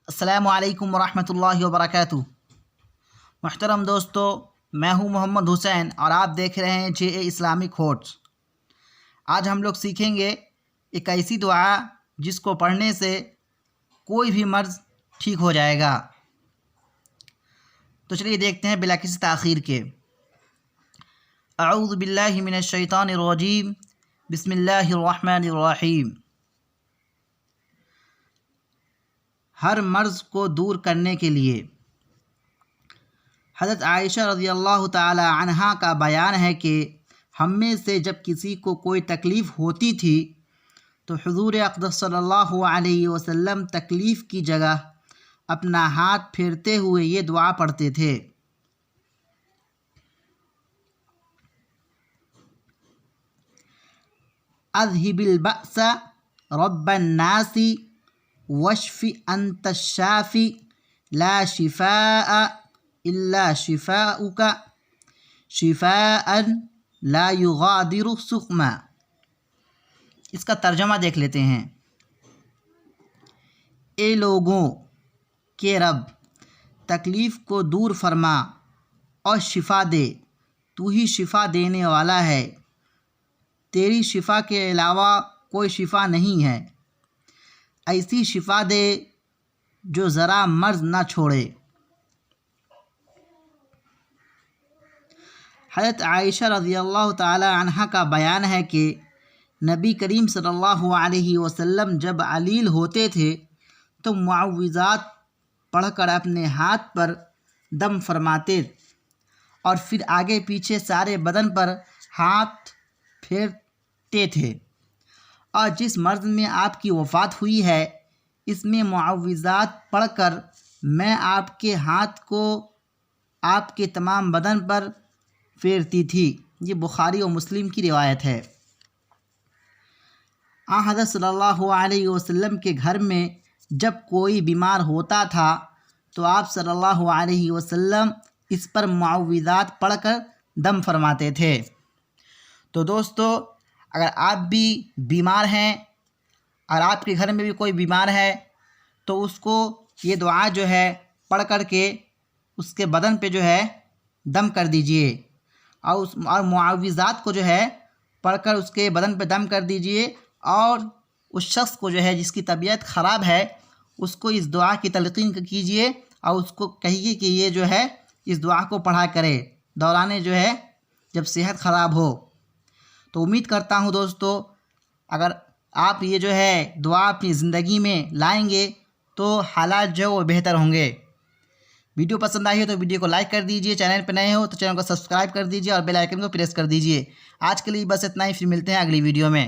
السلام علیکم ورحمۃ اللہ وبرکاتہ۔ محترم دوستو، میں ہوں محمد حسین اور آپ دیکھ رہے ہیں JA اسلامک ہوٹس۔ آج ہم لوگ سیکھیں گے ایک ایسی دعا جس کو پڑھنے سے کوئی بھی مرض ٹھیک ہو جائے گا۔ تو چلیے دیکھتے ہیں بلا کسی تاخیر کے۔ اعوذ باللہ من الشیطان الرجیم، بسم اللہ الرحمن الرحیم۔ ہر مرض کو دور کرنے کے لیے حضرت عائشہ رضی اللہ تعالی عنہا کا بیان ہے کہ ہم میں سے جب کسی کو کوئی تکلیف ہوتی تھی تو حضور اقدس صلی اللہ علیہ وسلم تکلیف کی جگہ اپنا ہاتھ پھیرتے ہوئے یہ دعا پڑھتے تھے: اذهب البأس رب الناس واشف انت الشافی لا شفاء الا شفاؤک شفاء لا یغادر سقما۔ اس کا ترجمہ دیکھ لیتے ہیں۔ اے لوگوں کے رب، تکلیف کو دور فرما اور شفا دے، تو ہی شفا دینے والا ہے، تیری شفا کے علاوہ کوئی شفا نہیں ہے، ایسی شفا دے جو ذرا مرض نہ چھوڑے۔ حضرت عائشہ رضی اللہ تعالی عنہا کا بیان ہے کہ نبی کریم صلی اللہ علیہ وسلم جب علیل ہوتے تھے تو معوذات پڑھ کر اپنے ہاتھ پر دم فرماتے اور پھر آگے پیچھے سارے بدن پر ہاتھ پھیرتے تھے، اور جس مرض میں آپ کی وفات ہوئی ہے اس میں معوذات پڑھ کر میں آپ کے ہاتھ کو آپ کے تمام بدن پر پھیرتی تھی۔ یہ بخاری و مسلم کی روایت ہے۔ حضرت صلی اللہ علیہ وسلم کے گھر میں جب کوئی بیمار ہوتا تھا تو آپ صلی اللہ علیہ وسلم اس پر معوذات پڑھ کر دم فرماتے تھے۔ تو دوستو، اگر آپ بھی بیمار ہیں اور آپ کے گھر میں بھی کوئی بیمار ہے تو اس کو یہ دعا جو ہے پڑھ کر کے اس کے بدن پہ جو ہے دم کر دیجئے، اور معوذات کو جو ہے پڑھ کر اس کے بدن پہ دم کر دیجئے، اور اس شخص کو جو ہے جس کی طبیعت خراب ہے اس کو اس دعا کی تلقین کیجئے اور اس کو کہیے کہ یہ جو ہے اس دعا کو پڑھا کرے دوران جو ہے جب صحت خراب ہو۔ تو امید کرتا ہوں دوستو، اگر آپ یہ جو ہے دعا اپنی زندگی میں لائیں گے تو حالات جو ہے وہ بہتر ہوں گے۔ ویڈیو پسند آئی ہو تو ویڈیو کو لائک کر دیجئے، چینل پہ نئے ہو تو چینل کو سبسکرائب کر دیجئے اور بیل آئیکن کو پریس کر دیجئے۔ آج کے لیے بس اتنا ہی، پھر ملتے ہیں اگلی ویڈیو میں۔